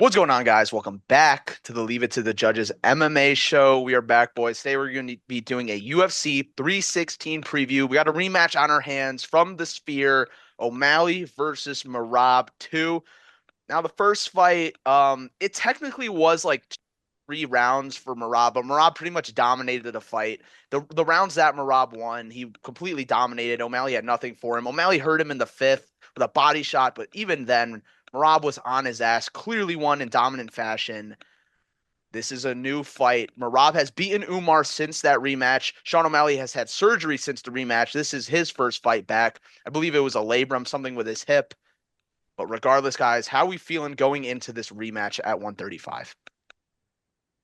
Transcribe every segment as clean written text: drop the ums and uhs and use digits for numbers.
What's going on, guys? Welcome back to the Leave It to the Judges MMA show. We are back, boys. Today we're going to be doing a UFC 316 preview. We got a rematch on our hands from the Sphere, O'Malley versus Merab 2. Now, the first fight, it technically was like 3 rounds for Merab, but Merab pretty much dominated the fight. The rounds that Merab won, he completely dominated. O'Malley had nothing for him. O'Malley hurt him in the fifth with a body shot, but even then, Merab was on his ass, clearly won in dominant fashion. This is a new fight. Merab has beaten Umar since that rematch. Sean O'Malley has had surgery since the rematch. This is his first fight back. I believe it was a labrum, something with his hip. But regardless, guys, how are we feeling going into this rematch at 135?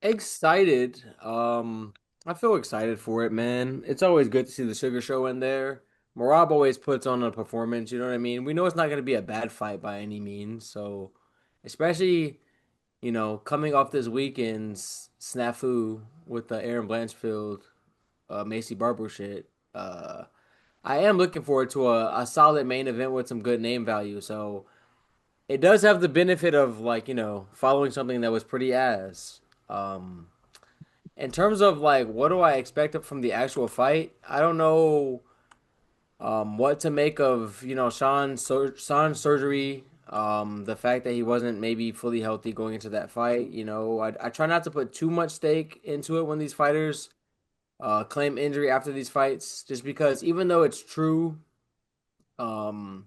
Excited. I feel excited for it, man. It's always good to see the Sugar Show in there. Marab always puts on a performance, you know what I mean? We know it's not going to be a bad fight by any means. So, especially, coming off this weekend's snafu with the Aaron Blanchfield, Macy Barber shit, I am looking forward to a solid main event with some good name value. So, it does have the benefit of, following something that was pretty ass. Um, in terms of like what do I expect from the actual fight, I don't know what to make of Sean's surgery. The fact that he wasn't maybe fully healthy going into that fight. I try not to put too much stake into it when these fighters claim injury after these fights, just because even though it's true, um,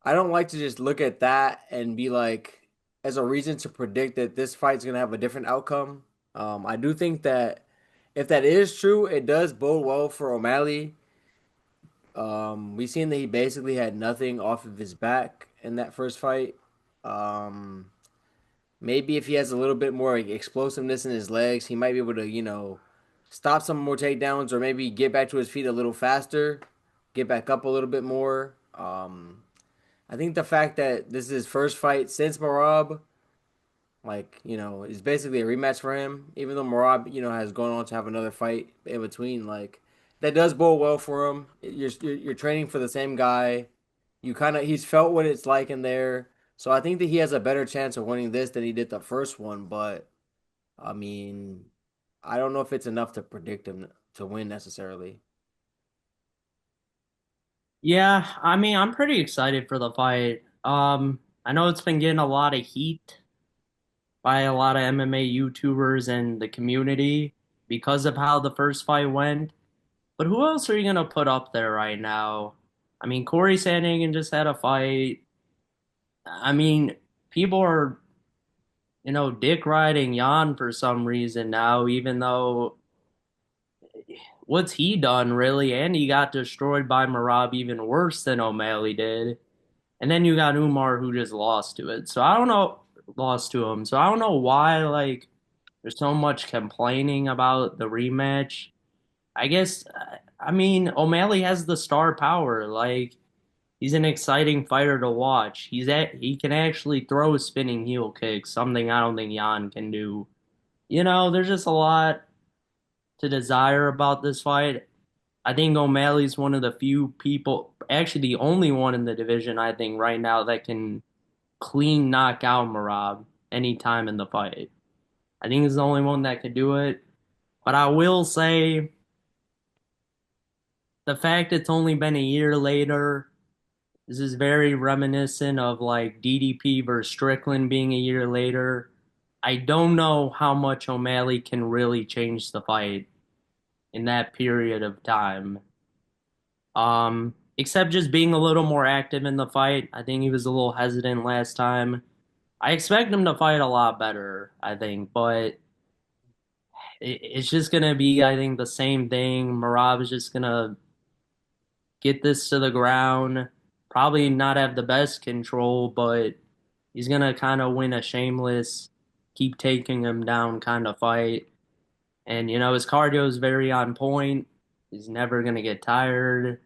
I don't like to just look at that and be like as a reason to predict that this fight's gonna have a different outcome. I do think that if that is true, it does bode well for O'Malley. We've seen that he basically had nothing off of his back in that first fight. Um, Maybe if he has a little bit more explosiveness in his legs, he might be able to, stop some more takedowns or maybe get back to his feet a little faster, get back up a little bit more. I think the fact that this is his first fight since Marab, is basically a rematch for him. Even though Marab, has gone on to have another fight in between, that does bode well for him. You're training for the same guy. He's felt what it's like in there, so I think that he has a better chance of winning this than he did the first one. But I mean, I don't know if it's enough to predict him to win necessarily. Yeah, I mean, I'm pretty excited for the fight. I know it's been getting a lot of heat by a lot of MMA YouTubers and the community because of how the first fight went. But who else are you gonna put up there right now? I mean, Corey Sandhagen just had a fight. I mean, people are, dick riding Jan for some reason now, even though what's he done really? And he got destroyed by Merab even worse than O'Malley did. And then you got Umar who just lost to it. So I don't know, lost to him. So I don't know why there's so much complaining about the rematch. I guess I mean O'Malley has the star power. He's an exciting fighter to watch. He can actually throw spinning heel kicks, something I don't think Jan can do. There's just a lot to desire about this fight. I think O'Malley's one of the few people, actually the only one in the division I think right now that can clean knock out Merab anytime in the fight. I think he's the only one that could do it. But I will say the fact it's only been a year later, this is very reminiscent of like DDP versus Strickland being a year later. I don't know how much O'Malley can really change the fight in that period of time. Except just being a little more active in the fight. I think he was a little hesitant last time. I expect him to fight a lot better, I think, but it's just gonna be, I think, the same thing. Merab is just gonna get this to the ground, probably not have the best control, but he's gonna kind of win a shameless, keep taking him down kind of fight. And his cardio is very on point. He's never gonna get tired.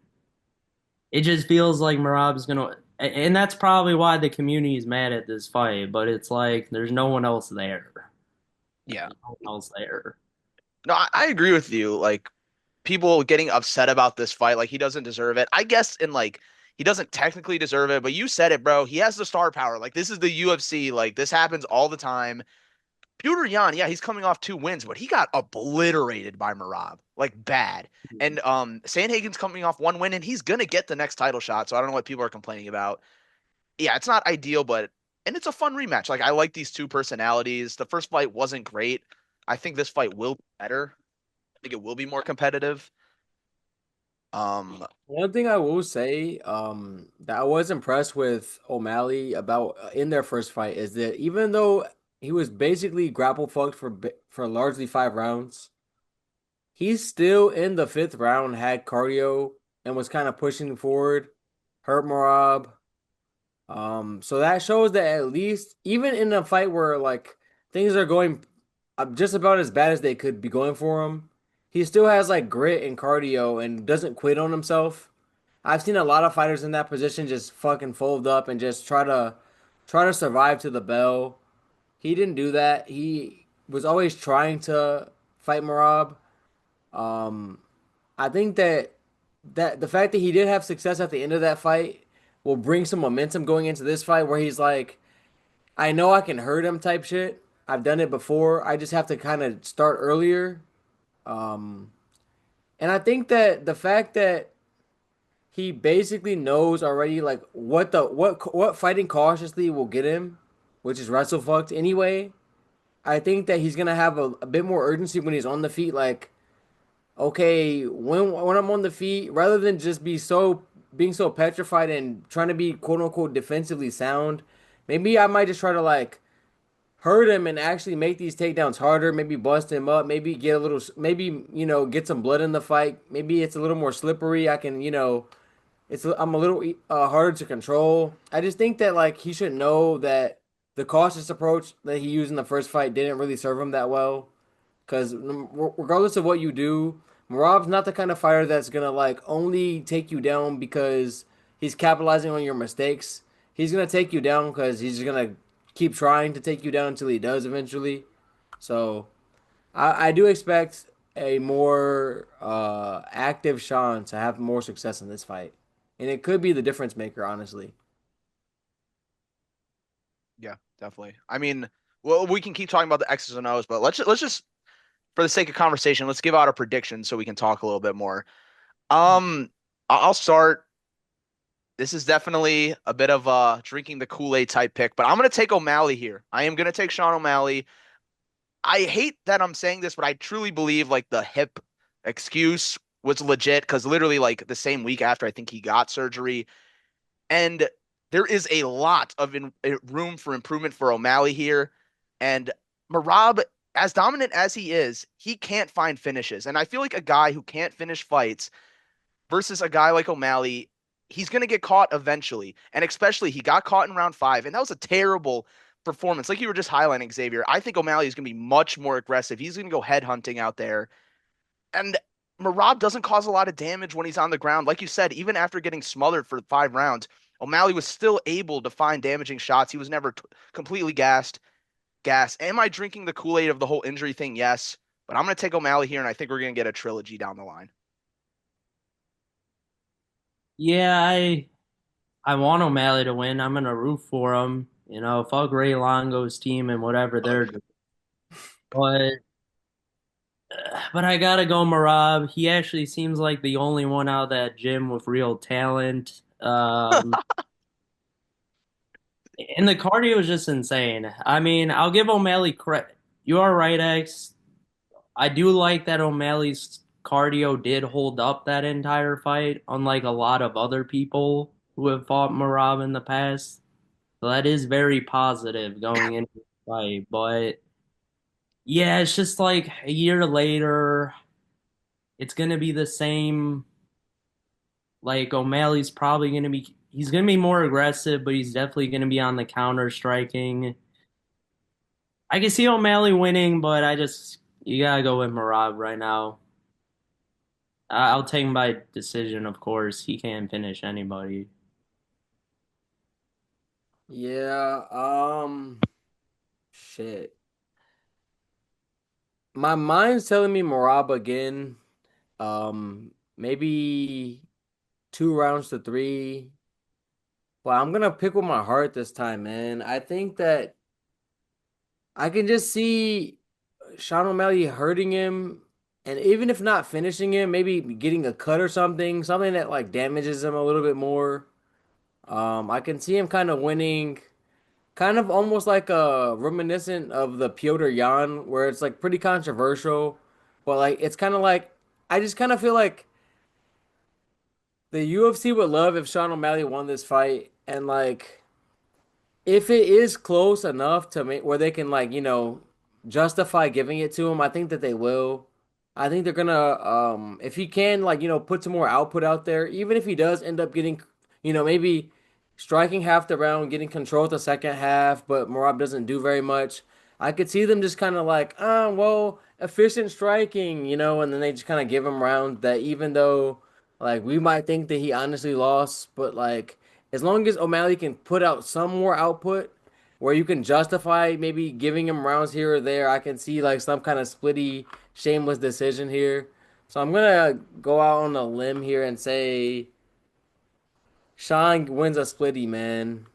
It just feels like Merab's gonna, and that's probably why the community is mad at this fight. But it's like there's no one else there. Yeah. There's no one else there. No, I agree with you. Like people getting upset about this fight, like he doesn't deserve it. I guess in like He doesn't technically deserve it, but you said it, bro. He has the star power. Like this is the UFC. Like this happens all the time. Petr Yan, yeah, he's coming off 2 wins, but he got obliterated by Merab, like bad. And Sandhagen's coming off 1 win, and he's gonna get the next title shot. So I don't know what people are complaining about. Yeah, it's not ideal, but and it's a fun rematch. Like I like these two personalities. The first fight wasn't great. I think this fight will be better. I think it will be more competitive. Um, One thing I will say, that I was impressed with O'Malley about in their first fight is that even though he was basically grapple fucked for largely 5 rounds, he still in the fifth round had cardio and was kind of pushing forward, hurt Morab. So that shows that at least even in a fight where like things are going just about as bad as they could be going for him, he still has like grit and cardio and doesn't quit on himself. I've seen a lot of fighters in that position just fucking fold up and just try to survive to the bell. He didn't do that. He was always trying to fight Marab. Um, I think that the fact that he did have success at the end of that fight will bring some momentum going into this fight where he's like, I know I can hurt him type shit. I've done it before. I just have to kind of start earlier. Um, and I think that the fact that he basically knows already like what fighting cautiously will get him, which is wrestle fucked anyway. I think that he's gonna have a bit more urgency when he's on the feet. Like, okay, when I'm on the feet, rather than just being so petrified and trying to be quote unquote defensively sound, maybe I might just try to like hurt him and actually make these takedowns harder. Maybe bust him up. Maybe get a little. Maybe get some blood in the fight. Maybe it's a little more slippery. I can I'm a little harder to control. I just think that like he should know that the cautious approach that he used in the first fight didn't really serve him that well. Because regardless of what you do, Marab's not the kind of fighter that's gonna like only take you down because he's capitalizing on your mistakes. He's gonna take you down because he's just gonna keep trying to take you down until he does eventually. So I do expect a more active Sean to have more success in this fight, and it could be the difference maker, honestly. yeah, definitely. I mean, well, we can keep talking about the X's and O's, but let's just for the sake of conversation, let's give out our predictions so we can talk a little bit more. I'll start. This is definitely a bit of a drinking the Kool-Aid type pick, but I'm gonna take O'Malley here. I am gonna take Sean O'Malley. I hate that I'm saying this, but I truly believe like the hip excuse was legit because literally like the same week after I think he got surgery, and there is a lot of room for improvement for O'Malley here, and Merab, as dominant as he is, he can't find finishes, and I feel like a guy who can't finish fights versus a guy like O'Malley, he's going to get caught eventually. And especially, he got caught in round 5, and that was a terrible performance. Like you were just highlighting, Xavier, I think O'Malley is going to be much more aggressive. He's going to go head hunting out there. And Merab doesn't cause a lot of damage when he's on the ground. Like you said, even after getting smothered for 5 rounds, O'Malley was still able to find damaging shots. He was never completely gassed. Am I drinking the Kool-Aid of the whole injury thing? Yes. But I'm going to take O'Malley here, and I think we're going to get a trilogy down the line. Yeah, I want O'Malley to win. I'm gonna root for him. Fuck Ray Longo's team and whatever they're doing. But but I gotta go Merab. He actually seems like the only one out of that gym with real talent. And the cardio is just insane. I mean, I'll give O'Malley credit. You are right, X. I do like that O'Malley's cardio did hold up that entire fight, unlike a lot of other people who have fought Merab in the past. So that is very positive going into the fight. But yeah, it's just like a year later, it's gonna be the same. Like O'Malley's probably he's gonna be more aggressive, but he's definitely gonna be on the counter striking. I can see O'Malley winning, but you gotta go with Merab right now. I'll take him by decision, of course. He can't finish anybody. Yeah, shit. My mind's telling me Morab again. Maybe 2 rounds to three. Well, I'm gonna pick with my heart this time, man. I think that I can just see Sean O'Malley hurting him, and even if not finishing him, maybe getting a cut or something, something that like damages him a little bit more. I can see him kind of winning, kind of almost like a reminiscent of the Piotr Jan, where it's like pretty controversial, but like it's kind of like I just kind of feel like the UFC would love if Sean O'Malley won this fight, and like if it is close enough to make where they can like, justify giving it to him, I think that they will. I think they're gonna if he can like, put some more output out there, even if he does end up getting, maybe striking half the round, getting control of the second half, but Merab doesn't do very much. I could see them just kind of like, well, efficient striking, and then they just kind of give him rounds that even though like we might think that he honestly lost, but like as long as O'Malley can put out some more output where you can justify maybe giving him rounds here or there, I can see like some kind of splitty, shameless decision here. So I'm gonna go out on a limb here and say Sean wins a splitty, man.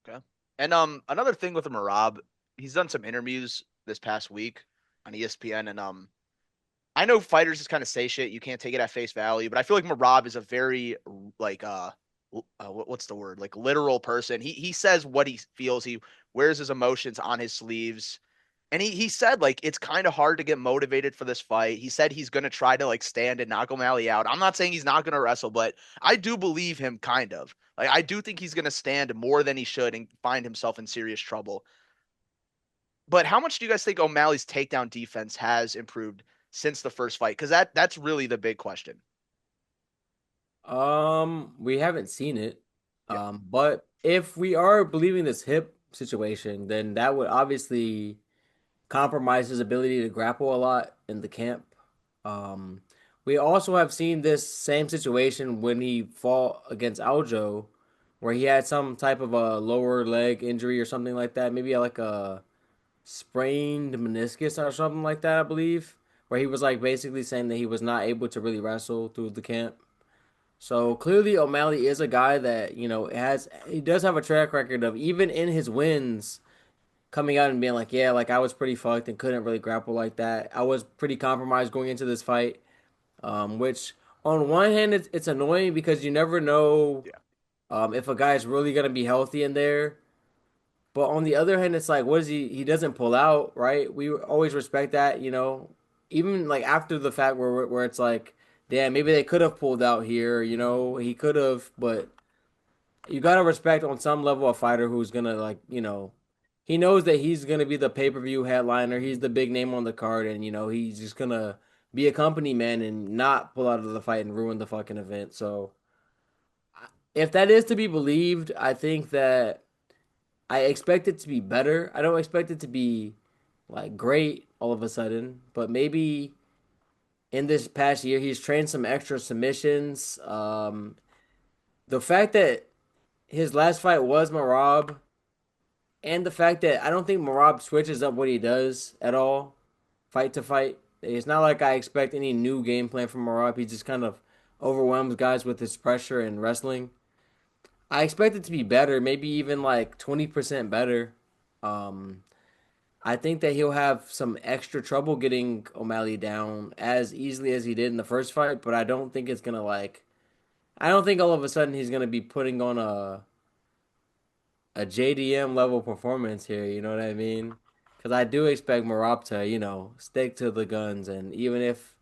Okay. And another thing with Merab, he's done some interviews this past week on ESPN, and I know fighters just kind of say shit. You can't take it at face value, but I feel like Merab is a very like what's the word? Like literal person. He says what he feels. He wears his emotions on his sleeves. And he said like it's kind of hard to get motivated for this fight. He said he's gonna try to like stand and knock O'Malley out. I'm not saying he's not gonna wrestle, but I do believe him kind of. Like I do think he's gonna stand more than he should and find himself in serious trouble. But how much do you guys think O'Malley's takedown defense has improved since the first fight? Because that's really the big question. We haven't seen it. Yeah. But if we are believing this hip situation, then that would obviously compromise his ability to grapple a lot in the camp. Um, we also have seen this same situation when he fought against Aljo, where he had some type of a lower leg injury or something like that, maybe like a sprained meniscus or something like that, I believe, where he was like basically saying that he was not able to really wrestle through the camp. So clearly O'Malley is a guy that, he does have a track record of even in his wins coming out and being like, yeah, like I was pretty fucked and couldn't really grapple like that. I was pretty compromised going into this fight. Which on one hand it's annoying because you never know Yeah. if a guy's really gonna be healthy in there. But on the other hand, it's like, what is he doesn't pull out, right? We always respect that, even like after the fact where it's like, damn, maybe they could have pulled out here, he could have, but you gotta respect on some level a fighter who's gonna like, he knows that he's gonna be the pay-per-view headliner. He's the big name on the card, and he's just gonna be a company man and not pull out of the fight and ruin the fucking event. So if that is to be believed, I think that I expect it to be better. I don't expect it to be like great all of a sudden, but maybe in this past year he's trained some extra submissions. The fact that his last fight was Marab, and the fact that I don't think Merab switches up what he does at all, fight to fight. It's not like I expect any new game plan from Merab. He just kind of overwhelms guys with his pressure and wrestling. I expect it to be better, maybe even like 20% better. Um, I think that he'll have some extra trouble getting O'Malley down as easily as he did in the first fight, but I don't think it's gonna like. I don't think all of a sudden he's gonna be putting on a JDM level performance here. You know what I mean? Because I do expect Marab to, stick to the guns, and even if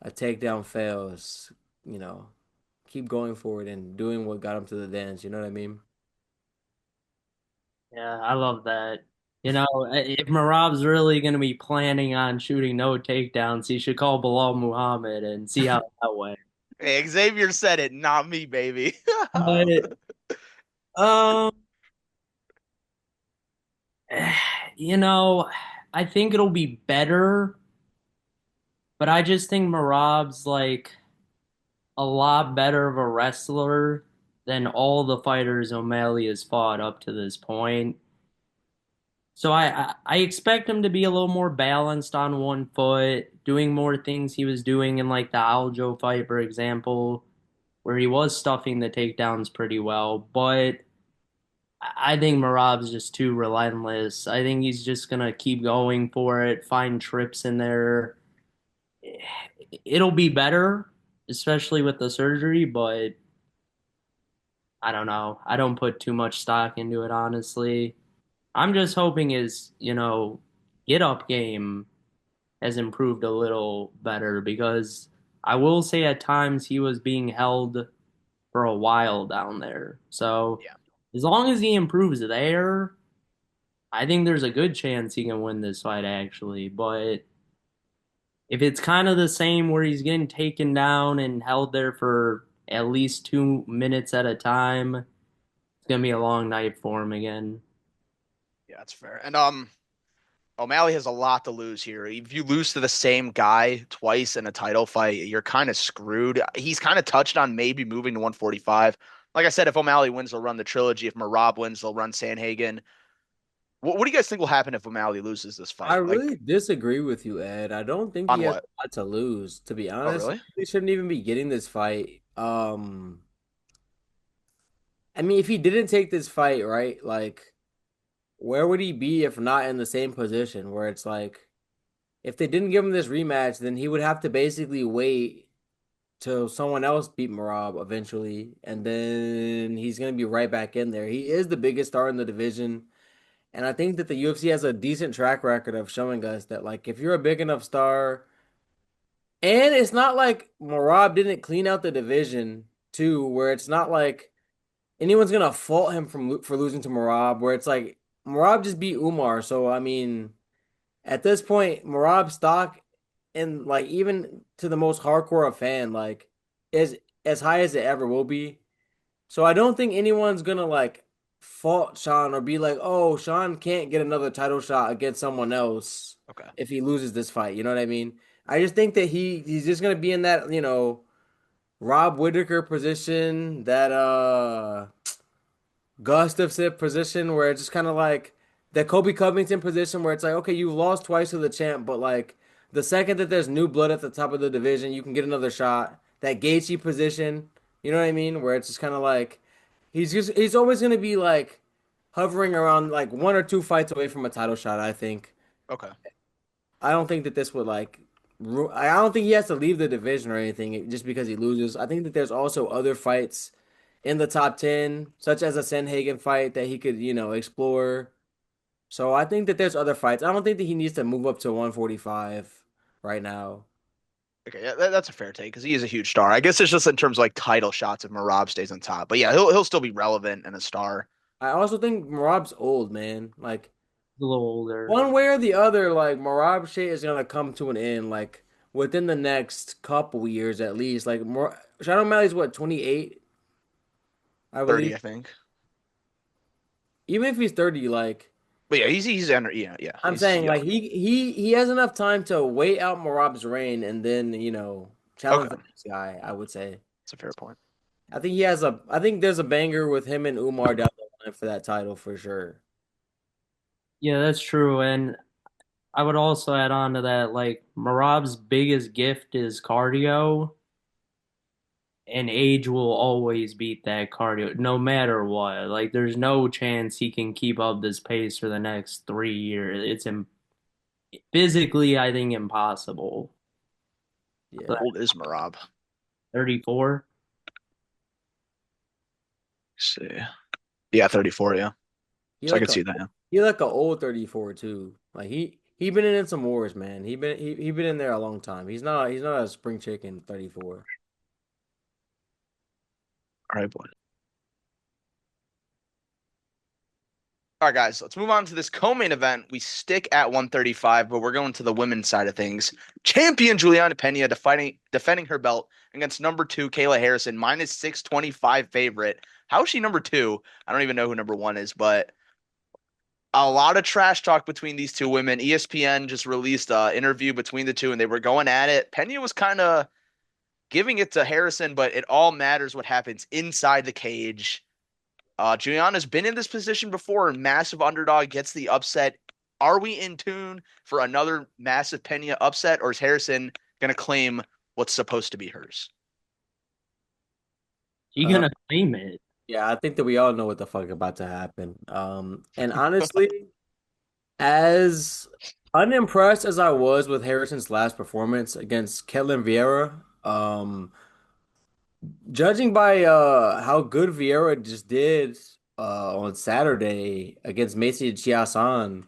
a takedown fails, you know, keep going forward and doing what got him to the dance. You know what I mean? Yeah, I love that. If Marab's really going to be planning on shooting no takedowns, he should call Bilal Muhammad and see how that went. Hey, Xavier said it, not me, baby. But um, you know, I think it'll be better, but I just think Marab's like a lot better of a wrestler than all the fighters O'Malley has fought up to this point. So I expect him to be a little more balanced on one foot, doing more things he was doing in like the Aljo fight, for example. where he was stuffing the takedowns pretty well. But I think Merab's just too relentless. I think he's just gonna keep going for it, find trips in there. It'll be better, especially with the surgery, but I don't know. I don't put too much stock into it, honestly. I'm just hoping his get up game has improved a little better because I will say at times he was being held for a while down there. So Yeah. as long as he improves there, I think there's a good chance he can win this fight actually. But if it's kind of the same where he's getting taken down and held there for at least 2 minutes at a time, it's gonna be a long night for him again. Yeah, that's fair. And O'Malley has a lot to lose here. If you lose to the same guy twice in a title fight, you're kind of screwed. He's kind of touched on maybe moving to 145. Like I said, if O'Malley wins, they'll run the trilogy. If Merab wins, they'll run Sanhagen. What do you guys think will happen if O'Malley loses this I fight? really disagree with you, Ed. I don't think he On has what? a lot to lose, to be Oh, honest. really? He shouldn't even be getting this fight. I mean, if he didn't take this fight, right, like where would he be if not in the same position where it's like if they didn't give him this rematch, then he would have to basically wait till someone else beat Merab eventually, and then he's gonna be right back in there. He is the biggest star in the division, and I think that the UFC has a decent track record of showing us that like if you're a big enough star, and it's not like Merab didn't clean out the division too, where it's not like anyone's gonna fault him for losing to Merab, where it's like Merab just beat Umar, so I mean. At this point, Merab stock and like even to the most hardcore of fan, like is as high as it ever will be. So I don't think anyone's gonna like fault Sean or be like, oh, Sean can't get another title shot against someone else Okay. if he loses this fight. You know what I mean? I just think that he's just gonna be in that, Rob Whitaker position, that Gustafsson position where it's just kind of like the Kobe Covington position where it's like, okay, you've lost twice to the champ, but like the second that there's new blood at the top of the division, you can get another shot. That Gaethje position, you know what I mean? Where it's just kind of like he's always gonna be like hovering around like one or two fights away from a title shot. I think. Okay. I don't think that this would like. I don't think he has to leave the division or anything just because he loses. I think that there's also other fights in the top 10, such as a Sanhagen fight that he could, explore. So I think that there's other fights. I don't think that he needs to move up to 145 right now. Okay, yeah, that's a fair take because he is a huge star. I guess it's just in terms of like title shots if Merab stays on top. But yeah, he'll still be relevant and a star. I also think Marab's old, man. Like He's a little older. one way or the other, like Marab shit is gonna come to an end, like within the next couple years at least. Like Shadow O'Malley's what, 28, I 30, believe. I think. Even if he's 30, like But yeah, he's under. Yeah. I'm He's saying, like young. he has enough time to wait out Marab's reign and then challenge the Okay, next guy. I would say. that's a fair point. I think there's a banger with him and Umar down the line for that title for sure. Yeah, that's true. And I would also add on to that, like Marab's biggest gift is cardio, and age will always beat that cardio, no matter what. Like, there's no chance he can keep up this pace for the next 3 years. It's physically, I think, impossible. How Yeah, But old is Merab? 34. Let's see. Yeah, 34. Yeah, he so I like could a see that. Yeah. he like a old 34 too. Like he been in some wars, man. He been in there a long time. He's not a spring chicken 34. All right, boy. All right, guys, let's move on to this co-main event. We stick at 135, but we're going to the women's side of things. Champion Juliana Pena defending her belt against number two Kayla Harrison, minus 625 favorite. How is she number two? I don't even know who number one is, but a lot of trash talk between these two women. ESPN just released an interview between the two, and they were going at it. Pena was kind of giving it to Harrison, but it all matters what happens inside the cage. Juliana's been in this position before, and massive underdog gets the upset. Are we in tune for another massive Pena upset, or is Harrison going to claim what's supposed to be hers? She Uh, gonna claim it. yeah, I think that we all know what the fuck about to happen. And honestly, as unimpressed as I was with Harrison's last performance against Ketlin Vieira, judging by how good Vieira just did on Saturday against Macy Chiasson,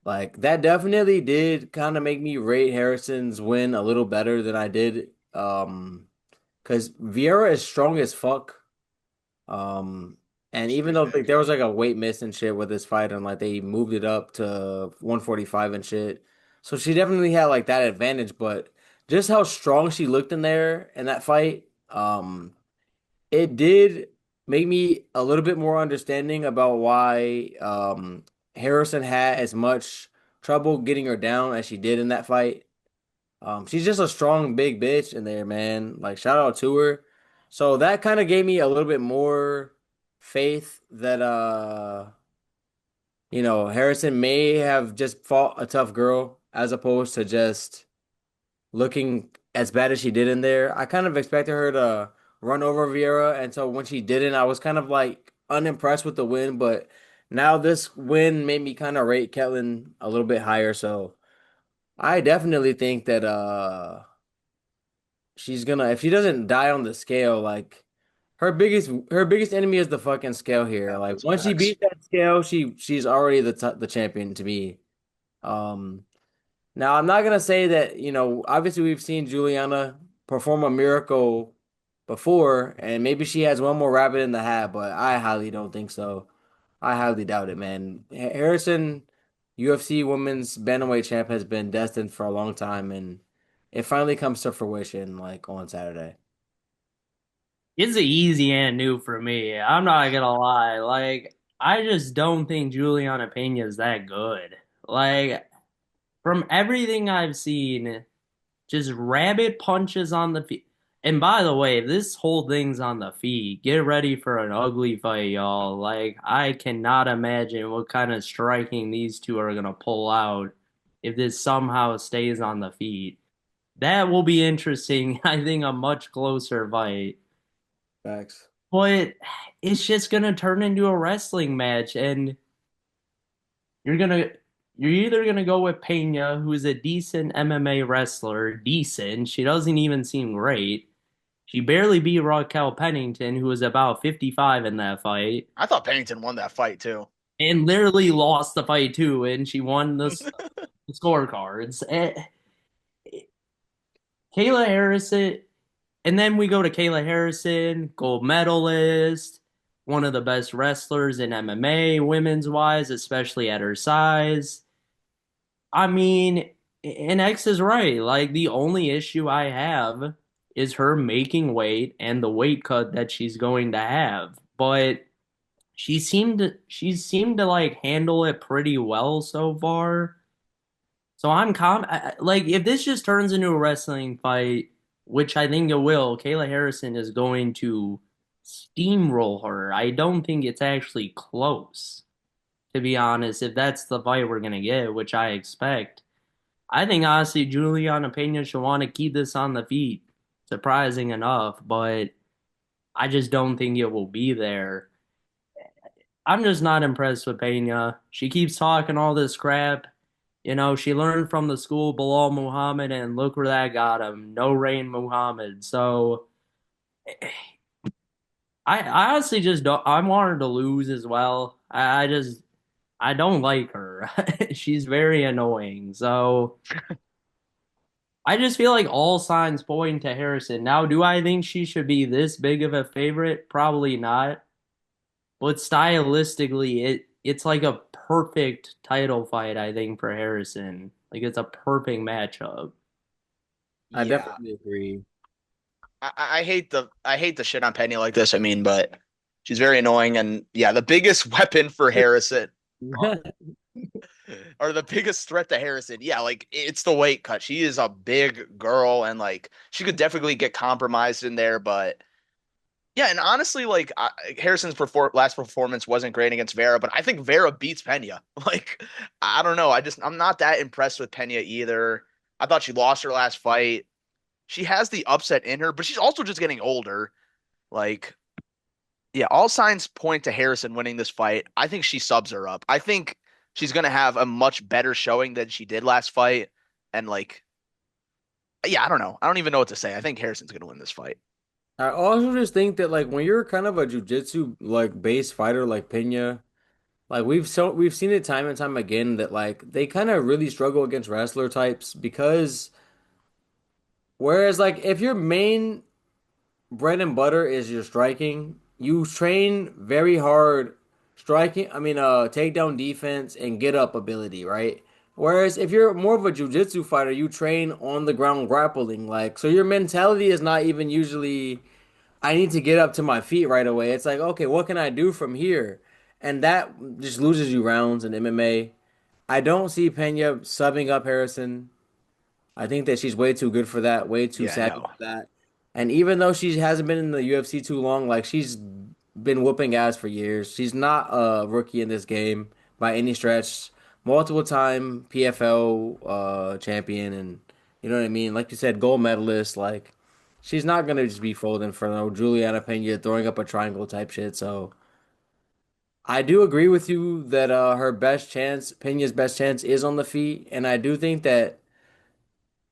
like that definitely did kind of make me rate Harrison's win a little better than I did. Because Vieira is strong as fuck. Um, and even though like there was like a weight miss and shit with this fight, and like they moved it up to 145 and shit, so she definitely had like that advantage. But just how strong she looked in there in that fight, it did make me a little bit more understanding about why Harrison had as much trouble getting her down as she did in that fight. She's just a strong big bitch in there, man. Like shout out to her. So that kind of gave me a little bit more faith that Harrison may have just fought a tough girl as opposed to just looking as bad as she did in there. I kind of expected her to run over Vieira, and so when she didn't, I was kind of like unimpressed with the win, but now this win made me kind of rate Ketlin a little bit higher, so I definitely think that she's gonna if she doesn't die on the scale, like her biggest enemy is the fucking scale here. Yeah, Like that's once she facts. beats that scale, she's already the champion to me. Um, Now I'm not gonna say that, obviously we've seen Juliana perform a miracle before, and maybe she has one more rabbit in the hat, but I highly don't think so. I highly doubt it, man. Harrison, UFC Women's Bantamweight champ, has been destined for a long time, and it finally comes to fruition like on Saturday. It's an easy and new for me. I'm not gonna lie. Like, I just don't think Juliana Pena is that good. Like, from everything I've seen, just rabbit punches on the feet. And by the way, this whole thing's on the feet. Get ready for an ugly fight, y'all. Like, I cannot imagine what kind of striking these two are gonna pull out if this somehow stays on the feet. That will be interesting. I think a much closer fight. Facts. But it's just gonna turn into a wrestling match, and you're gonna you're either gonna go with Pena, who is a decent MMA wrestler, decent. She doesn't even seem great. She barely beat Raquel Pennington, who was about 55 in that fight, I thought Pennington won that fight too. and literally lost the fight too, and she won the scorecards. Kayla Harrison, and then we go to Kayla Harrison, gold medalist, one of the best wrestlers in MMA, women's wise, especially at her size. I mean, and X is right. Like, the only issue I have is her making weight and the weight cut that she's going to have. But she seemed to like handle it pretty well so far. So like, if this just turns into a wrestling fight, which I think it will, Kayla Harrison is going to steamroll her. I don't think it's actually close, to be honest, if that's the fight we're gonna get, which I expect. I think honestly Juliana Pena should want to keep this on the feet, surprising enough, but I just don't think it will be there. I'm just not impressed with Pena. She keeps talking all this crap. She learned from the school Bilal Muhammad, and look where that got him. No Rain Muhammad. So I honestly just don't. I want her to lose as well. I don't like her. She's very annoying. So I just feel like all signs point to Harrison. Now, do I think she should be this big of a favorite? Probably not. But stylistically, it's like a perfect title fight, I think, for Harrison. Like, it's a perfect matchup. I Yeah. definitely agree. I hate the shit on Penny like this. I mean, but she's very annoying, and yeah, the biggest weapon for Harrison, or the biggest threat to Harrison, yeah, like it's the weight cut. She is a big girl, and like she could definitely get compromised in there, but yeah, and honestly, like Harrison's last performance wasn't great against Vera, but I think Vera beats Pena. Like, I don't know. I'm not that impressed with Pena either. I thought she lost her last fight. She has the upset in her, but she's also just getting older. Like, Yeah, all signs point to Harrison winning this fight. I think she subs her up. I think she's gonna have a much better showing than she did last fight. And like, yeah, I don't know. I don't even know what to say. I think Harrison's gonna win this fight. I also just think that like when you're kind of a jujitsu like base fighter like Pena, like we've seen it time and time again that like they kind of really struggle against wrestler types because whereas like if your main bread and butter is your striking, you train very hard striking, takedown defense and get up ability, right? Whereas if you're more of a jujitsu fighter, you train on the ground grappling, like so your mentality is not even usually I need to get up to my feet right away. It's like, okay, what can I do from here? And that just loses you rounds in MMA. I don't see Pena subbing up Harrison. I think that she's way too good for that, way too Yeah, savvy no. for that. And even though she hasn't been in the UFC too long, like she's been whooping ass for years. She's not a rookie in this game by any stretch. Multiple time PFL champion and you know what I mean? Like you said, gold medalist. Like she's not gonna just be folding for no Juliana Pena throwing up a triangle type shit. So I do agree with you that her best chance, Pena's best chance is on the feet. And I do think that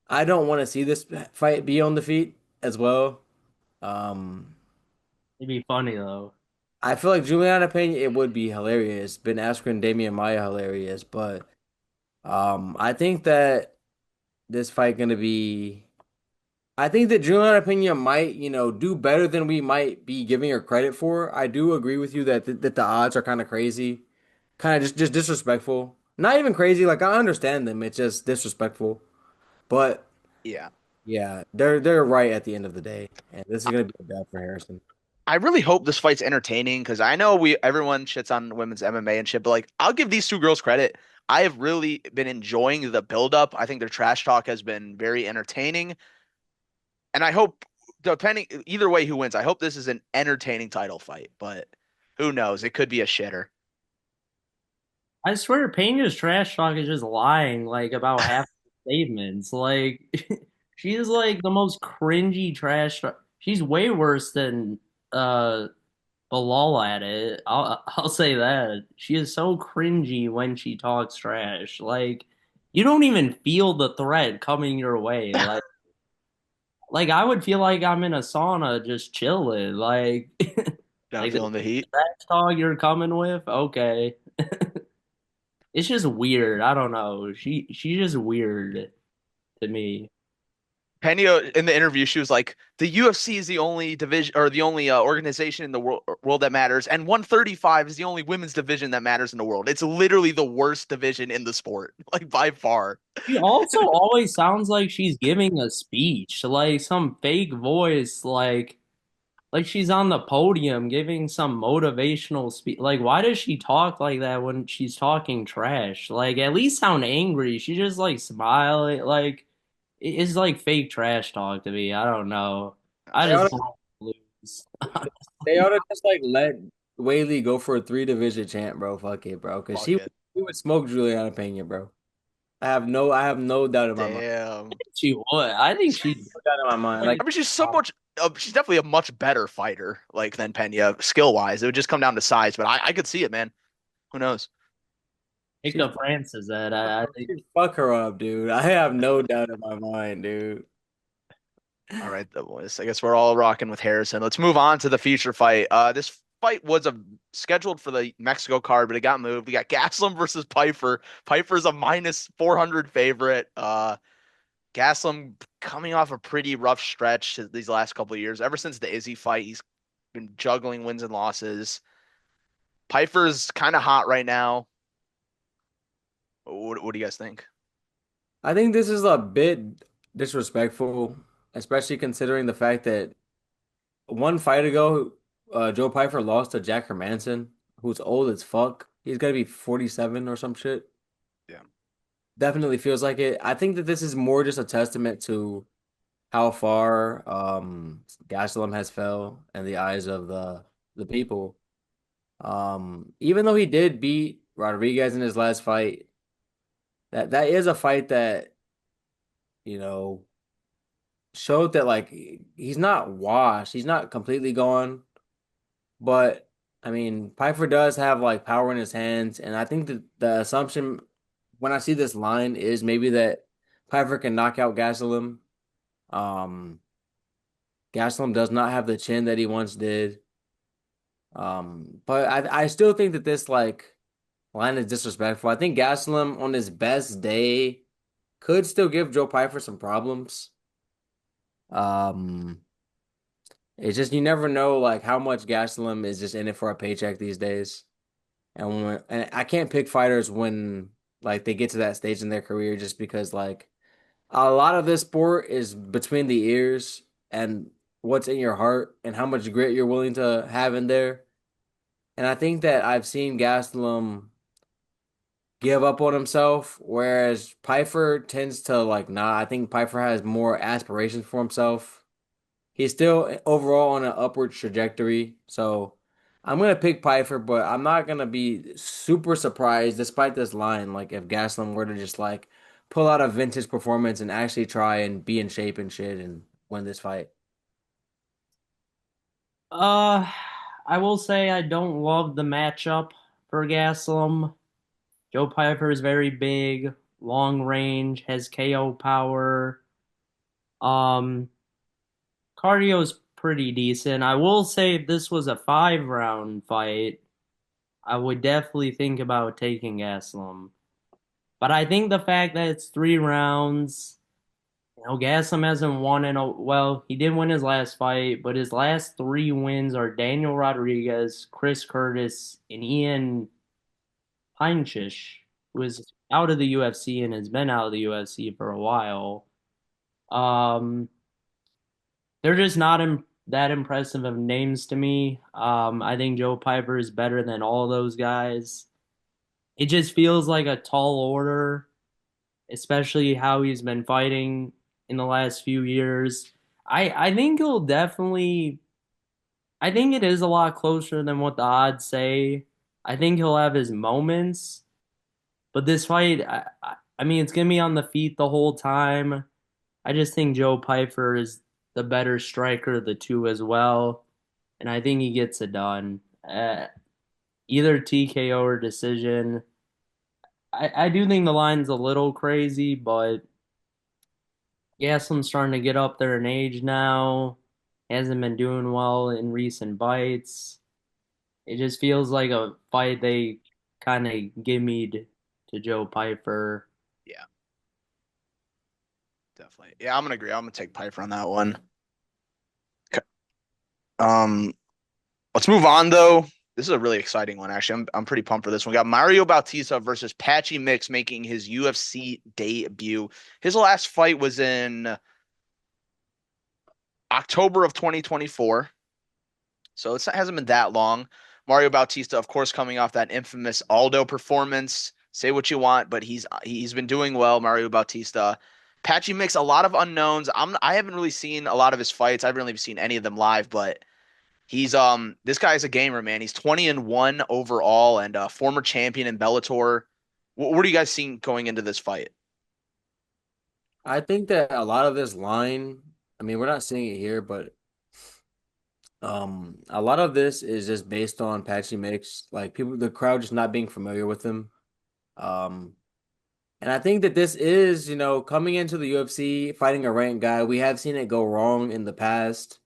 I don't want to see this fight be on the feet as well. Um, It'd be funny though. I feel like Juliana Pena, it would be hilarious. Ben Askren, Damian Maya, hilarious. But I think that this fight gonna be. I think that Juliana Pena might, do better than we might be giving her credit for. I do agree with you that that the odds are kind of crazy, kind of just disrespectful. Not even crazy. Like I understand them. It's just disrespectful. But Yeah. yeah, they're right at the end of the day, and this is gonna be a bad for Harrison. I really hope this fight's entertaining because I know we everyone shits on women's MMA and shit, but like I'll give these two girls credit. I have really been enjoying the build-up. I think their trash talk has been very entertaining. And I hope, depending either way who wins, I hope this is an entertaining title fight. But who knows? It could be a shitter. I swear, Pena's trash talk is just lying like about half the statements. Like she's like the most cringy trash talk. She's way worse than uh Bilal at it. I'll say that. She is so cringy when she talks trash. Like you don't even feel the threat coming your way. Like I would feel like I'm in a sauna just chilling. Like Not like the feeling the heat. trash talk you're coming with. Okay. It's just weird. I don't know. She's just weird to me. Pena in the interview, she was like, "The UFC is the only division or the only organization in the world that matters, and 135 is the only women's division that matters in the world. It's literally the worst division in the sport, like by far." She also always sounds like she's giving a speech, like some fake voice, like she's on the podium giving some motivational speech. Like, why does she talk like that when she's talking trash? Like, at least sound angry. She just like smiling. Like, it's like fake trash talk to me. I don't know. I They just ought to, want to lose. they ought to just like let Whaley go for a three division champ, bro. Fuck it, bro. Because Fuck it. she would smoke Juliana Pena, bro. I have no doubt in my mind. Damn. She would. I think she No doubt in my mind. like Like I mean, she's so much. She's definitely a much better fighter, like than Pena, skill wise. It would just come down to size, but I could see it, man. Who knows? pick she'd up Francis at. I think she'd fuck her up, dude. I have no doubt in my mind, dude. All right, the boys. I guess we're all rocking with Harrison. Let's move on to the feature fight. This fight was scheduled for the Mexico card, but it got moved. We got Gaslam versus Piper. Piper's a minus 400 favorite. Gaslam coming off a pretty rough stretch these last couple of years. Ever since the Izzy fight, he's been juggling wins and losses. Piper's kind of hot right now. What do you guys think? I think this is a bit disrespectful, especially considering the fact that one fight ago, Joe Pyfer lost to Jack Hermanson, who's old as fuck. He's got to be 47 or some shit. Yeah. Definitely feels like it. I think that this is more just a testament to how far Gastelum has fell in the eyes of the people. Even though he did beat Rodriguez in his last fight, that is a fight that, you know, showed that like he's not washed. He's not completely gone. But I mean, Piper does have like power in his hands, and I think that the assumption when I see this line is maybe that Piper can knock out Gastelum. Um, Gastelum does not have the chin that he once did. But I still think that this like line is disrespectful. I think Gastelum on his best day could still give Joe Piper some problems. Um, it's just you never know like how much Gastelum is just in it for a paycheck these days. And I can't pick fighters when like they get to that stage in their career just because like a lot of this sport is between the ears and what's in your heart and how much grit you're willing to have in there. And I think that I've seen Gastelum give up on himself, whereas Piper tends to like not. I think Piper has more aspirations for himself. He's still overall on an upward trajectory. So I'm gonna pick Piper, but I'm not gonna be super surprised despite this line. Like if Gaslam were to just like pull out a vintage performance and actually try and be in shape and shit and win this fight. Uh, I will say I don't love the matchup for Gaslam. Joe Piper is very big, long range, has KO power. Um, Cardio's pretty decent. I will say if this was a 5 round fight, I would definitely think about taking Gaslam. But I think the fact that it's 3 rounds, Gaslam hasn't won in a well, he did win his last fight, but his last 3 wins are Daniel Rodriguez, Chris Curtis, and Ian Heinisch, who is out of the UFC and has been out of the UFC for a while. Um, they're just not that impressive of names to me. I think Joe Piper is better than all those guys. It just feels like a tall order, especially how he's been fighting in the last few years. I think he'll definitely. I think it is a lot closer than what the odds say. I think he'll have his moments, but this fight, I mean, it's gonna be on the feet the whole time. I just think Joe Pyfer is the better striker of the two as well, and I think he gets it done. Either TKO or decision. I do think the line's a little crazy, but Gaslam's starting to get up there in age now. Hasn't been doing well in recent fights. It just feels like a fight they kind of gimmied to Joe Pyfer. Yeah, definitely. Yeah, I'm gonna agree. I'm gonna take Piper on that one. Okay. Um, let's move on though. This is a really exciting one, actually. I'm pretty pumped for this one. We got Mario Bautista versus Patchy Mix making his UFC debut. His last fight was in October of 2024. So it hasn't been that long. Mario Bautista, of course, coming off that infamous Aldo performance. Say what you want, but he's been doing well, Mario Bautista. Patchy Mix, a lot of unknowns. I haven't really seen a lot of his fights. I haven't really seen any of them live, but he's this guy's a gamer, man. He's 20-1 overall and former champion in Bellator. What are you guys seeing going into this fight? I think that a lot of this line, I mean, we're not seeing it here, but a lot of this is just based on Patchy Mix, like people, the crowd just not being familiar with him. Um, and I think that this is, coming into the UFC, fighting a ranked guy. We have seen it go wrong in the past,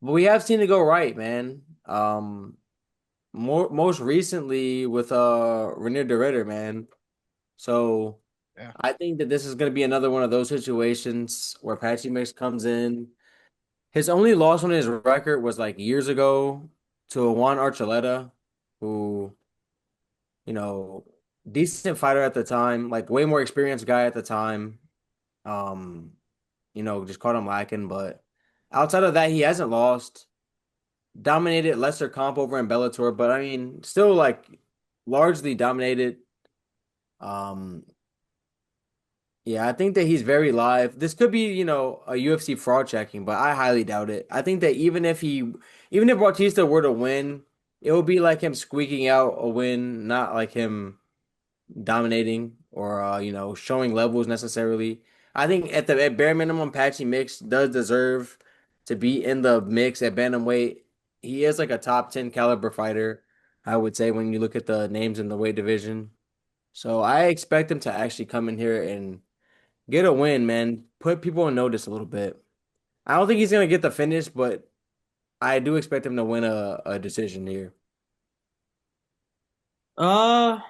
but we have seen it go right, man. Most recently with Renier de Ridder, man. So Yeah. I think that this is going to be another one of those situations where Patchy Mix comes in. His only loss on his record was like years ago to a Juan Archuleta, who, you know, decent fighter at the time, like way more experienced guy at the time. Um, just caught him lacking. But outside of that, he hasn't lost. Dominated lesser comp over in Bellator, but I mean, still like largely dominated. Um, yeah, I think that he's very live. This could be, a UFC fraud checking, but I highly doubt it. I think that even if Bautista were to win, it would be like him squeaking out a win, not like him dominating or showing levels necessarily. I think at bare minimum, Patchy Mix does deserve to be in the mix at bantamweight. he is like a top 10 caliber fighter, I would say, when you look at the names in the weight division. So I expect him to actually come in here and get a win, man. Put people on notice a little bit. I don't think he's gonna get the finish, but I do expect him to win a decision here. Uh,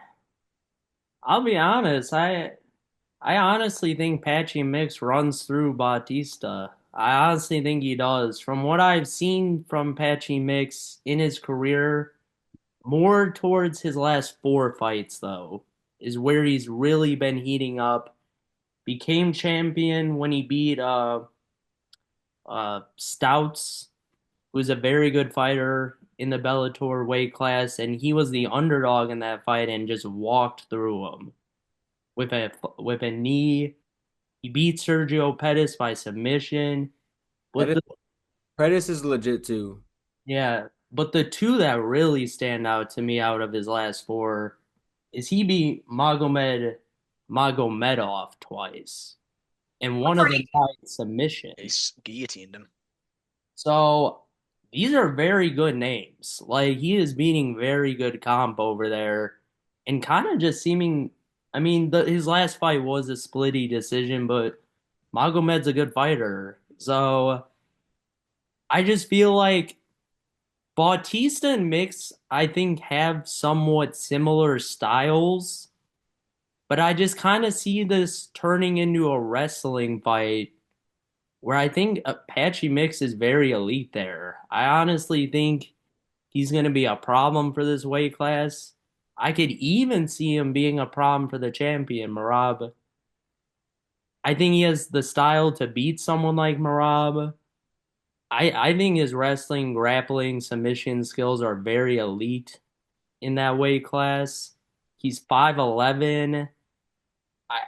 I'll be honest. I honestly think Patchy Mix runs through Bautista. I honestly think he does. From what I've seen from Patchy Mix in his career, more towards his last four fights, though, is where he's really been heating up. Became champion when he beat Stouts, who's a very good fighter in the Bellator weight class, and he was the underdog in that fight and just walked through him with a knee. He beat Sergio Pettis by submission. But Pettis, the Pettis is legit too. Yeah, but the two that really stand out to me out of his last four is he beat Magomedov twice, and one of them by submission. He's guillotined him. So these are very good names. Like he is beating very good comp over there, and kind of just seeming. I mean, his last fight was a splitty decision, but Magomed's a good fighter. So I just feel like Bautista and Mix, I think, have somewhat similar styles, but I just kind of see this turning into a wrestling fight where I think Apache Mix is very elite there. I honestly think he's going to be a problem for this weight class. I could even see him being a problem for the champion, Merab. I think he has the style to beat someone like Merab. I think his wrestling, grappling, submission skills are very elite in that weight class. He's 5'11".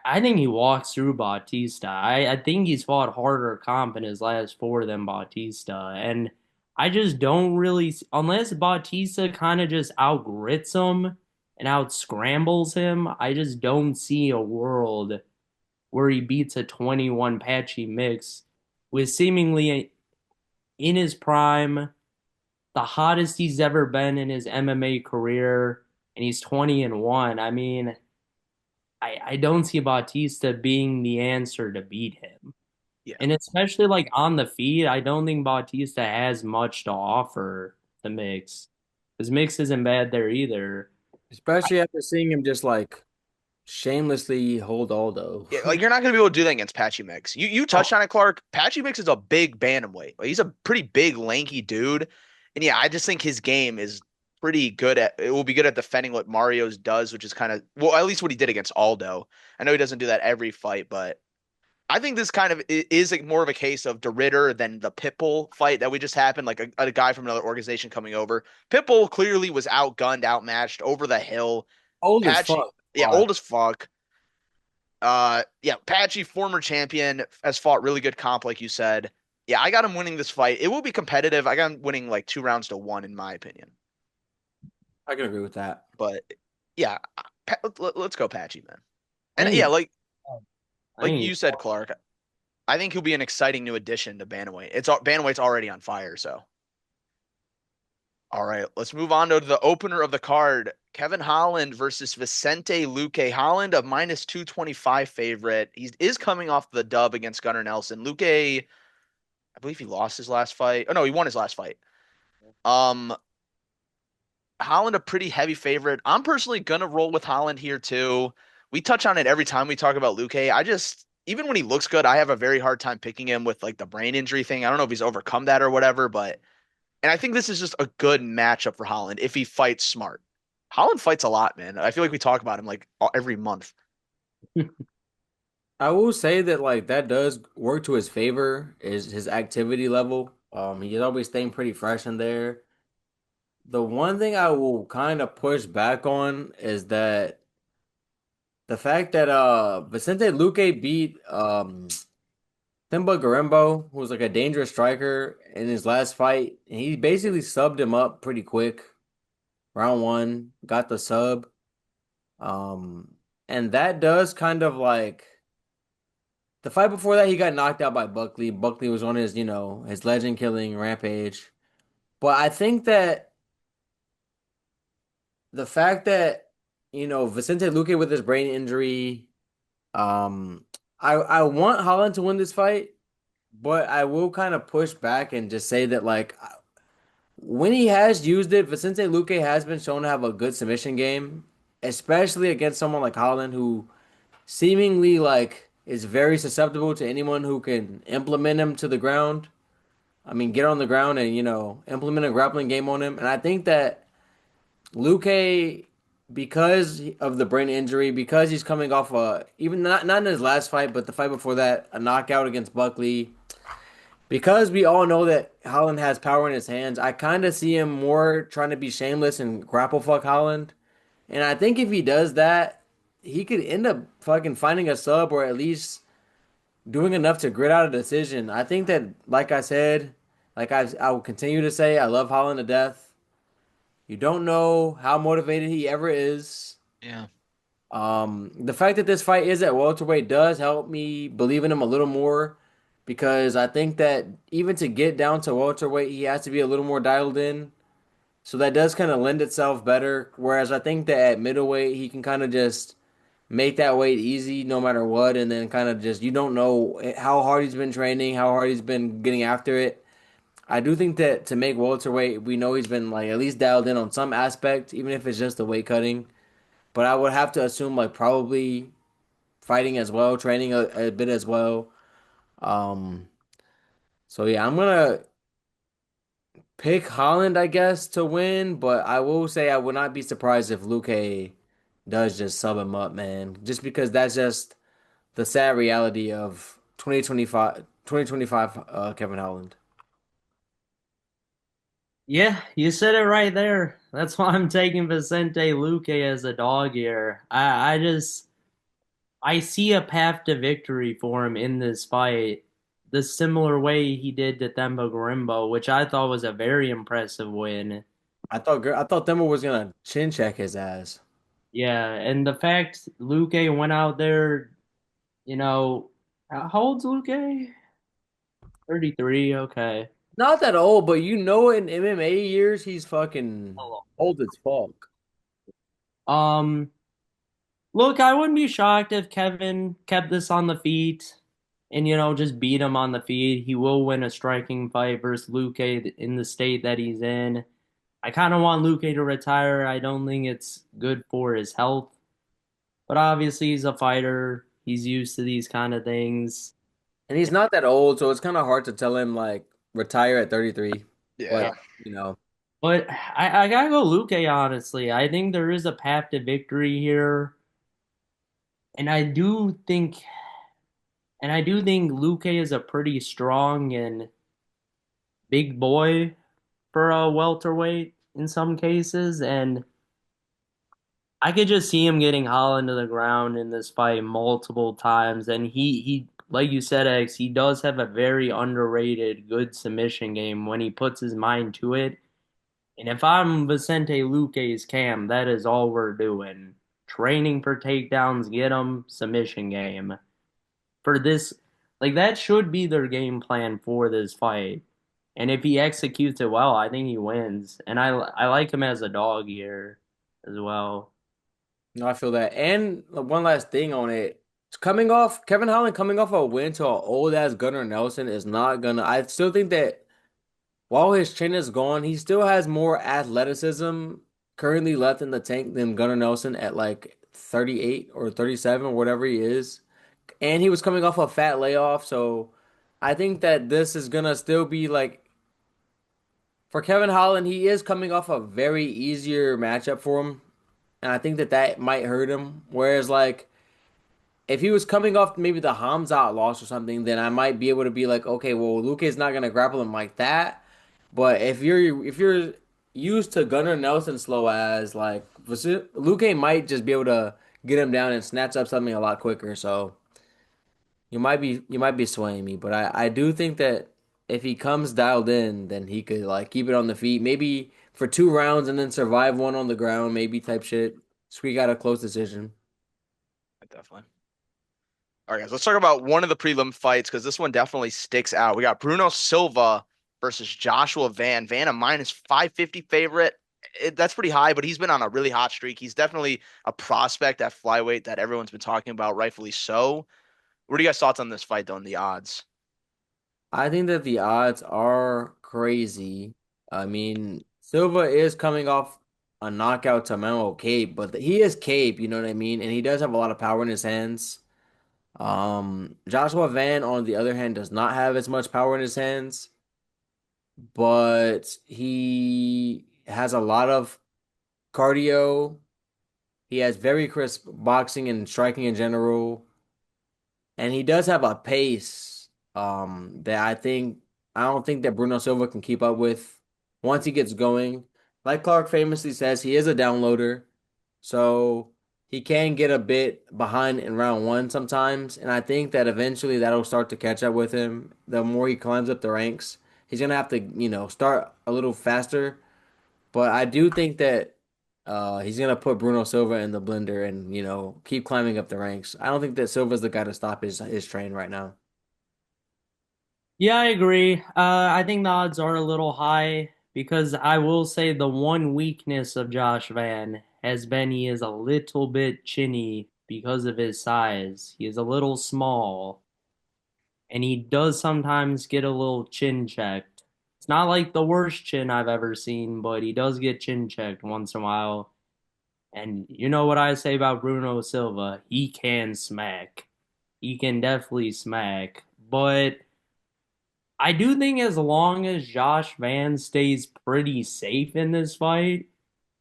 I think he walks through Bautista. I think he's fought harder comp in his last four than Bautista. And I just don't really, unless Bautista kind of just outgrits him and out scrambles him, I just don't see a world where he beats a 21 patchy mix with seemingly in his prime, the hottest he's ever been in his MMA career, and he's 20-1. I mean, I don't see Bautista being the answer to beat him. Yeah. And especially like on the feet, I don't think Bautista has much to offer the Mix. Because Mix isn't bad there either. Especially after seeing him just like shamelessly hold Aldo. Yeah, like you're not gonna be able to do that against Patchy Mix. You touched on it, Clark. Patchy Mix is a big bantamweight. Like, he's a pretty big, lanky dude. And yeah, I just think his game is pretty good at it will be good at defending what Mario's does, which is kind of well, at least what he did against Aldo. I know he doesn't do that every fight, but I think this kind of is like more of a case of DeRitter than the Pitbull fight that we just happened, like a guy from another organization coming over. Pitbull clearly was outgunned, outmatched, over the hill. Old as Patchy, fuck. yeah, old as fuck. Yeah, Patchy, former champion, has fought really good comp, like you said. Yeah, I got him winning this fight. It will be competitive. I got him winning like 2 rounds to 1, in my opinion. I can agree with that. But yeah, let's go Patchy, man. I And think yeah, he's, I like think you said, Clark, I think he'll be an exciting new addition to Bantamweight. Bantamweight's already on fire, so. All right, let's move on to the opener of the card. Kevin Holland versus Vicente Luque. Holland, a minus 225 favorite. He is coming off the dub against Gunnar Nelson. Luque, I believe he lost his last fight. Oh no, he won his last fight. Um, Holland, a pretty heavy favorite. I'm personally gonna roll with Holland here too. We touch on it every time we talk about Luque. I just, even when he looks good, I have a very hard time picking him with like the brain injury thing. I don't know if he's overcome that or whatever, but and I think this is just a good matchup for Holland if he fights smart. Holland fights a lot, man. I feel like we talk about him like every month. I will say that like that does work to his favor is his activity level. He's always staying pretty fresh in there. The one thing I will kind of push back on is that the fact that Vicente Luque beat Thimba Garembo, who was like a dangerous striker in his last fight, and he basically subbed him up pretty quick. Round one, got the sub. And that does kind of like the fight before that, he got knocked out by Buckley. Buckley was on his, his legend killing rampage. But I think that the fact that, Vicente Luque with his brain injury, um, I want Holland to win this fight, but I will kind of push back and just say that like when he has used it, Vicente Luque has been shown to have a good submission game, especially against someone like Holland who seemingly like is very susceptible to anyone who can implement him to the ground. I mean, get on the ground and implement a grappling game on him. And I think that Luque, because of the brain injury, because he's coming off even not in his last fight, but the fight before that, a knockout against Buckley. Because we all know that Holland has power in his hands, I kind of see him more trying to be shameless and grapple fuck Holland. And I think if he does that, he could end up fucking finding a sub or at least doing enough to grit out a decision. I think that, like I said, I will continue to say, I love Holland to death. You don't know how motivated he ever is. Yeah. The fact that this fight is at welterweight does help me believe in him a little more because I think that even to get down to welterweight, he has to be a little more dialed in. So that does kind of lend itself better. Whereas I think that at middleweight, he can kind of just make that weight easy no matter what, and then kind of just you don't know how hard he's been training, how hard he's been getting after it. I do think that to make welterweight, we know he's been like at least dialed in on some aspect, even if it's just the weight cutting. But I would have to assume like probably fighting as well, training a bit as well. Um, so yeah, I'm gonna pick Holland, I guess, to win, but I will say I would not be surprised if Luque does just sub him up, man. Just because that's just the sad reality of 2025 Kevin Holland. Yeah, you said it right there. That's why I'm taking Vicente Luque as a dog here. I see a path to victory for him in this fight, the similar way he did to Themba Gorimbo, which I thought was a very impressive win. I thought Themba was gonna chin check his ass. Yeah, and the fact Luque went out there, you know, how old's Luque? 33, okay. Not that old, but in MMA years he's fucking old as fuck. Um, Look, I wouldn't be shocked if Kevin kept this on the feet and, just beat him on the feet. He will win a striking fight versus Luque in the state that he's in. I kind of want Luque to retire. I don't think it's good for his health, but obviously he's a fighter. He's used to these kind of things. And he's not that old, so it's kind of hard to tell him like retire at 33. But, Yeah. you know, But I gotta go Luque, honestly. I think there is a path to victory here. And I do think Luque is a pretty strong and big boy for a welterweight in some cases, and I could just see him getting Holland to the ground in this fight multiple times. And he like you said, X, he does have a very underrated good submission game when he puts his mind to it. And if I'm Vicente Luque's cam, that is all we're doing. Training for takedowns, get him, submission game. For this, like that should be their game plan for this fight. And if he executes it well, I think he wins. And I like him as a dog here as well. no, I feel that. And one last thing on it. Coming off Kevin Holland coming off a win to an old ass Gunnar Nelson is not gonna I still think that while his chin is gone, he still has more athleticism currently left in the tank than Gunnar Nelson at like 38 or 37 or whatever he is. And he was coming off a fat layoff, so I think that this is gonna still be like for Kevin Holland, he is coming off a very easier matchup for him, and I think that that might hurt him. Whereas like if he was coming off maybe the Hamzat loss or something, then I might be able to be like, okay, well, Luke is not gonna grapple him like that. But if you're used to Gunnar Nelson slow as like Luke might just be able to get him down and snatch up something a lot quicker. So you might be swaying me, but I do think that if he comes dialed in, then he could like keep it on the feet, maybe for 2 rounds and then survive one on the ground, maybe type shit. Squeak out a close decision. Definitely. All right, guys, let's talk about one of the prelim fights because this one definitely sticks out. We got Bruno Silva versus Joshua Van. Van a minus 550 favorite. That's pretty high, but he's been on a really hot streak. He's definitely a prospect at flyweight that everyone's been talking about, rightfully so. What are you guys' thoughts on this fight, though, and the odds? I think that the odds are crazy. I mean, Silva is coming off a knockout to Memo Cape, but he is Cape, you know what I mean? And he does have a lot of power in his hands. Joshua Van, on the other hand, does not have as much power in his hands, but he has a lot of cardio. He has very crisp boxing and striking in general. And he does have a pace that I don't think that Bruno Silva can keep up with once he gets going. Like Clark famously says, he is a downloader, so he can get a bit behind in round one sometimes. And I think that eventually that'll start to catch up with him. The more he climbs up the ranks, he's gonna have to, start a little faster. But I do think that he's gonna put Bruno Silva in the blender and keep climbing up the ranks. I don't think that Silva's the guy to stop his train right now. Yeah, I agree. I think the odds are a little high because I will say the one weakness of Josh Van has been he is a little bit chinny because of his size. He is a little small, and he does sometimes get a little chin checked. It's not like the worst chin I've ever seen, but he does get chin checked once in a while. And you know what I say about Bruno Silva? He can smack. He can definitely smack. But I do think as long as Josh Van stays pretty safe in this fight,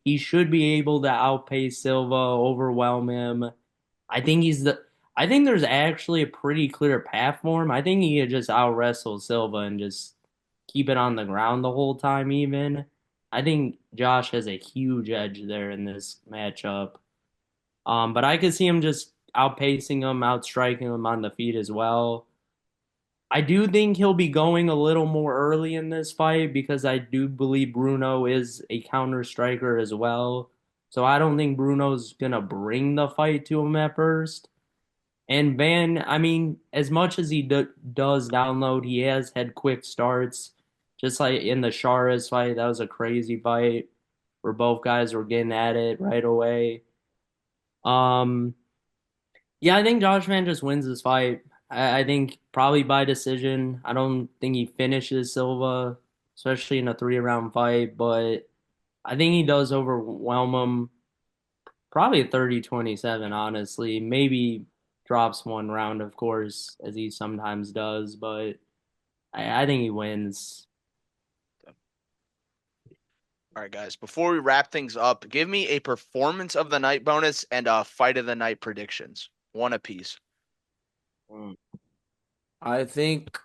he should be able to outpace Silva, overwhelm him. I think there's actually a pretty clear path for him. I think he could just out wrestle Silva and just keep it on the ground the whole time even. I think Josh has a huge edge there in this matchup. But I could see him just outpacing him, outstriking him on the feet as well. I do think he'll be going a little more early in this fight because I do believe Bruno is a counter striker as well. So I don't think Bruno's gonna bring the fight to him at first. And Van, I mean, as much as he does download, he has had quick starts. Just like in the Sharas fight, that was a crazy fight where both guys were getting at it right away. Um, yeah, I think Josh Van just wins this fight. I think probably by decision. I don't think he finishes Silva, especially in a 3 round fight, but I think he does overwhelm him. Probably a 30-27, honestly. Maybe drops one round, of course, as he sometimes does, but I think he wins. All right, guys. Before we wrap things up, give me a performance of the night bonus and a fight of the night predictions. One apiece. Mm. I think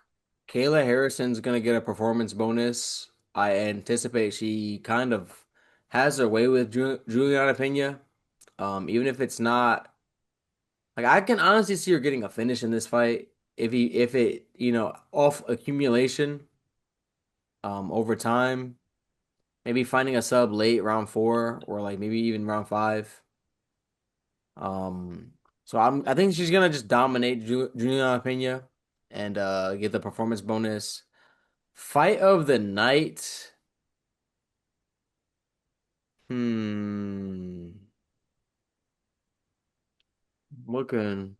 Kayla Harrison's gonna get a performance bonus. I anticipate she kind of has her way with Juliana Pena. Even if it's not like I can honestly see her getting a finish in this fight if it off accumulation over time. Maybe finding a sub late round four or like maybe even round five. Um, I think she's gonna just dominate Juliana Pena and get the performance bonus. Fight of the night. Hmm. Looking.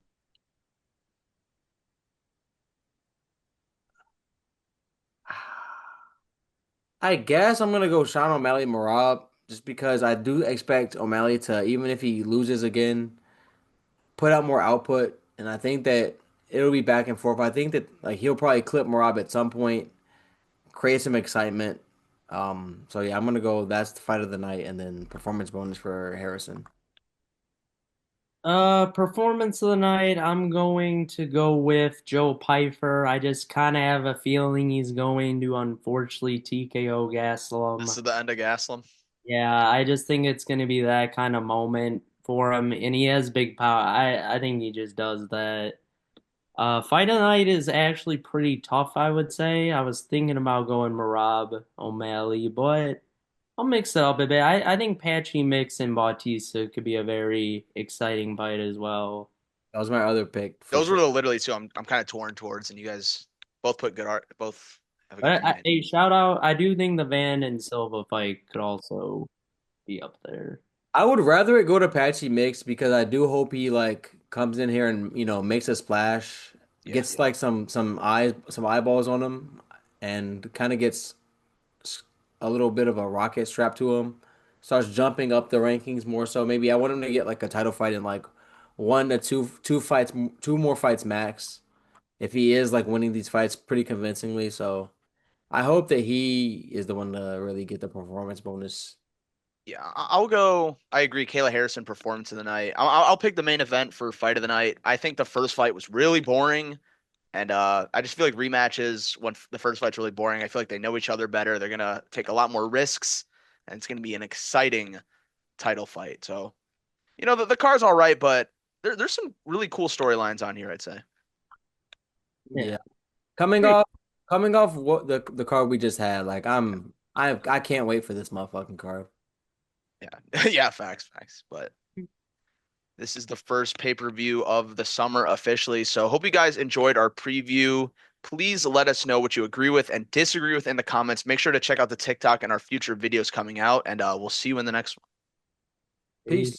I guess I'm gonna go Sean O'Malley Merab just because I do expect O'Malley to, even if he loses again, put out more output, and I think that it'll be back and forth. I think that like he'll probably clip Merab at some point, create some excitement. So yeah, I'm gonna go. That's the fight of the night, and then performance bonus for Harrison. Performance of the night, I'm going to go with Joe Pyfer. I just kind of have a feeling he's going to unfortunately TKO This Gaslam. is the end of Gaslam. Yeah, I just think it's going to be that kind of moment for him, and he has big power. I think he just does that. Fight of the night is actually pretty tough, I would say. I was thinking about going Merab O'Malley, but I'll mix it up a bit. I think Patchy Mix and Bautista could be a very exciting fight as well. That was my other pick for Those were sure. the literally two I'm kind of torn towards, and you guys both put good art, both Have a good But debate. hey, shout out. I do think the Van and Silva fight could also be up there. I would rather it go to Patchy Mix because I do hope he like comes in here and makes a splash, Yeah. gets like some eyeballs on him, and kind of gets a little bit of a rocket strapped to him. Starts jumping up the rankings more so. Maybe I want him to get like a title fight in like one to two fights, two more fights max. If he is like winning these fights pretty convincingly, so I hope that he is the one to really get the performance bonus. Yeah, I'll go. I agree. Kayla Harrison performance of the night. I'll pick the main event for fight of the night. I think the first fight was really boring, and I just feel like rematches when the first fight's really boring. I feel like they know each other better. They're gonna take a lot more risks, and it's gonna be an exciting title fight. So the card's all right, but there's some really cool storylines on here, I'd say. Yeah. Yeah. Coming off coming off what the card we just had, like I can't wait for this motherfucking card. Yeah, yeah, facts. But this is the first pay-per-view of the summer officially. So hope you guys enjoyed our preview. Please let us know what you agree with and disagree with in the comments. Make sure to check out the TikTok and our future videos coming out, and we'll see you in the next one. Peace.